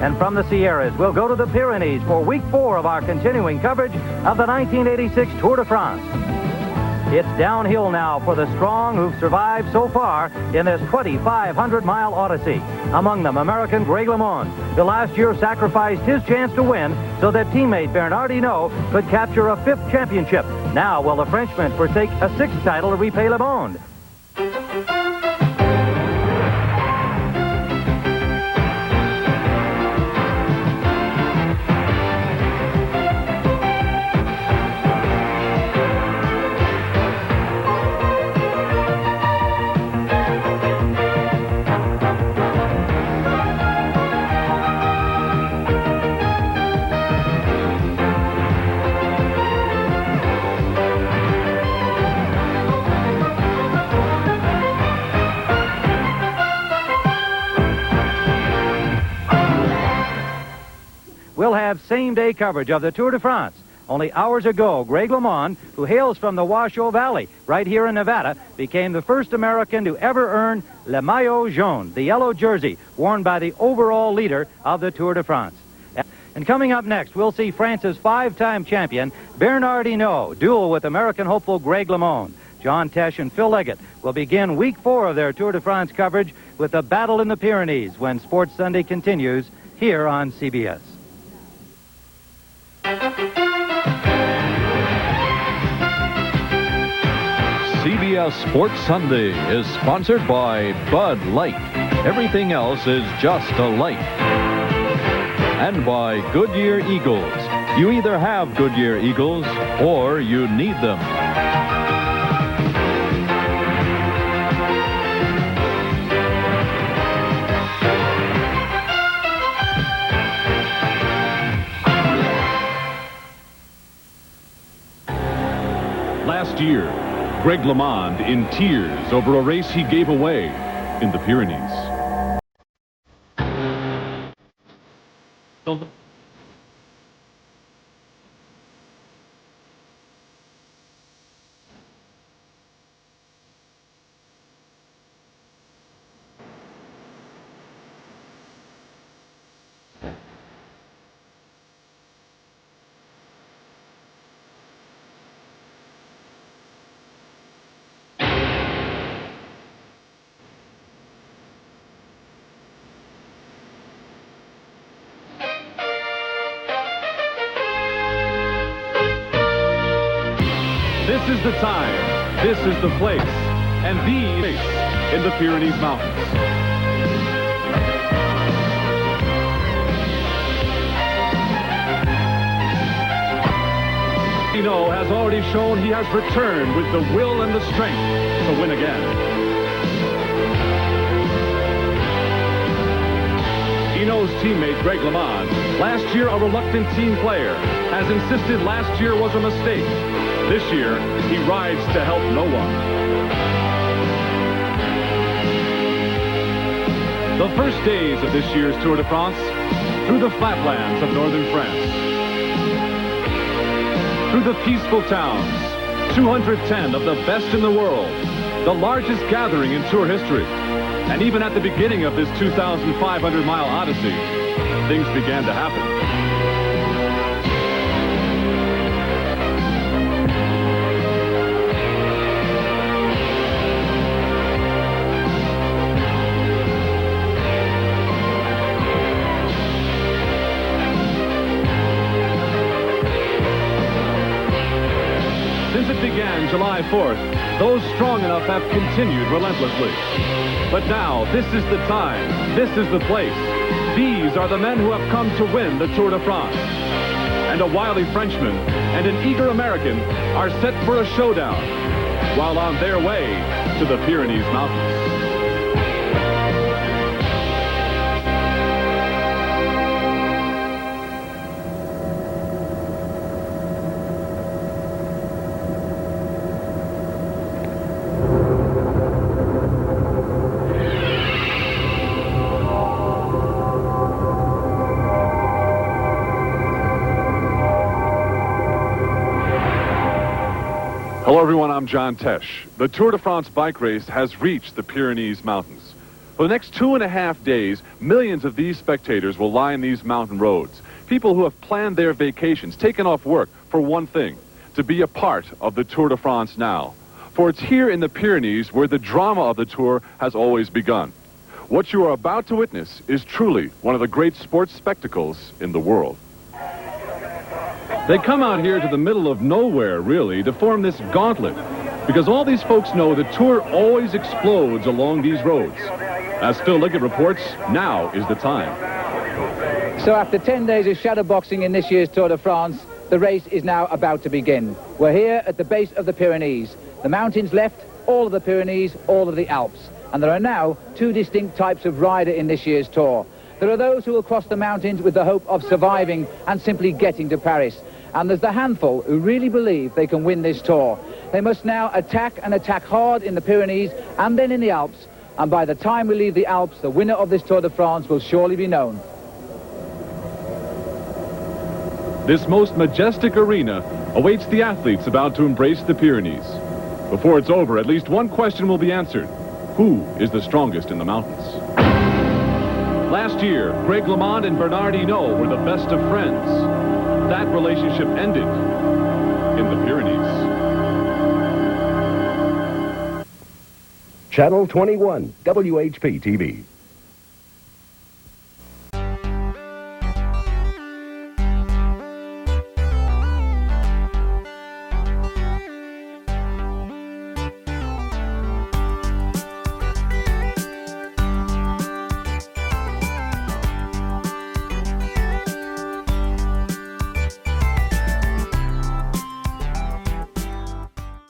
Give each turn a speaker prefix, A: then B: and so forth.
A: And from the Sierras, we'll go to the Pyrenees for week 4 of our continuing coverage of the 1986 Tour de France. It's downhill now for the strong who've survived so far in this 2,500-mile odyssey. Among them, American Greg LeMond, who last year sacrificed his chance to win so that teammate Bernard Hinault could capture a 5th championship. Now will the Frenchman forsake a 6th title to repay LeMond? We'll have same-day coverage of the Tour de France. Only hours ago, Greg LeMond, who hails from the Washoe Valley, right here in Nevada, became the first American to ever earn Le Maillot Jaune, the yellow jersey, worn by the overall leader of the Tour de France. And coming up next, we'll see France's 5-time champion, Bernard Hinault, duel with American hopeful Greg LeMond. John Tesh and Phil Liggett will begin week 4 of their Tour de France coverage with the battle in the Pyrenees when Sports Sunday continues here on CBS.
B: CBS Sports Sunday is sponsored by Bud Light. Everything else is just a light. And by Goodyear Eagles. You either have Goodyear Eagles or you need them.
C: Last year, Greg LeMond in tears over a race he gave away in the Pyrenees. This is the time, this is the place, and the place in the Pyrenees Mountains. Hinault has already shown he has returned with the will and the strength to win again. Hinault's teammate Greg LeMond, last year a reluctant team player, has insisted last year was a mistake. This year, he rides to help no one. The first days of this year's Tour de France, through the flatlands of northern France. Through the peaceful towns, 210 of the best in the world, the largest gathering in Tour history. And even at the beginning of this 2,500-mile odyssey, things began to happen. Since it began July 4th, those strong enough have continued relentlessly. But now, this is the time, this is the place. These are the men who have come to win the Tour de France. And a wily Frenchman and an eager American are set for a showdown while on their way to the Pyrenees Mountains. Hello everyone, I'm John Tesh. The Tour de France bike race has reached the Pyrenees Mountains. For the next 2.5 days, millions of these spectators will line these mountain roads. People who have planned their vacations, taken off work for one thing, to be a part of the Tour de France now. For it's here in the Pyrenees where the drama of the Tour has always begun. What you are about to witness is truly one of the great sports spectacles in the world. They come out here to the middle of nowhere, really, to form this gauntlet, because all these folks know the Tour always explodes along these roads. As Phil Liggett reports, now is the time.
D: So after 10 days of shadowboxing in this year's Tour de France, the race is now about to begin. We're here at the base of the Pyrenees. The mountains left, all of the Pyrenees, all of the Alps. And there are now two distinct types of rider in this year's Tour. There are those who will cross the mountains with the hope of surviving and simply getting to Paris. And there's the handful who really believe they can win this Tour. They must now attack and attack hard in the Pyrenees and then in the Alps. And by the time we leave the Alps, the winner of this Tour de France will surely be known.
C: This most majestic arena awaits the athletes about to embrace the Pyrenees. Before it's over, at least one question will be answered. Who is the strongest in the mountains? Last year, Greg LeMond and Bernard Hinault were the best of friends. That relationship ended in the Pyrenees.
E: Channel 21, WHP TV.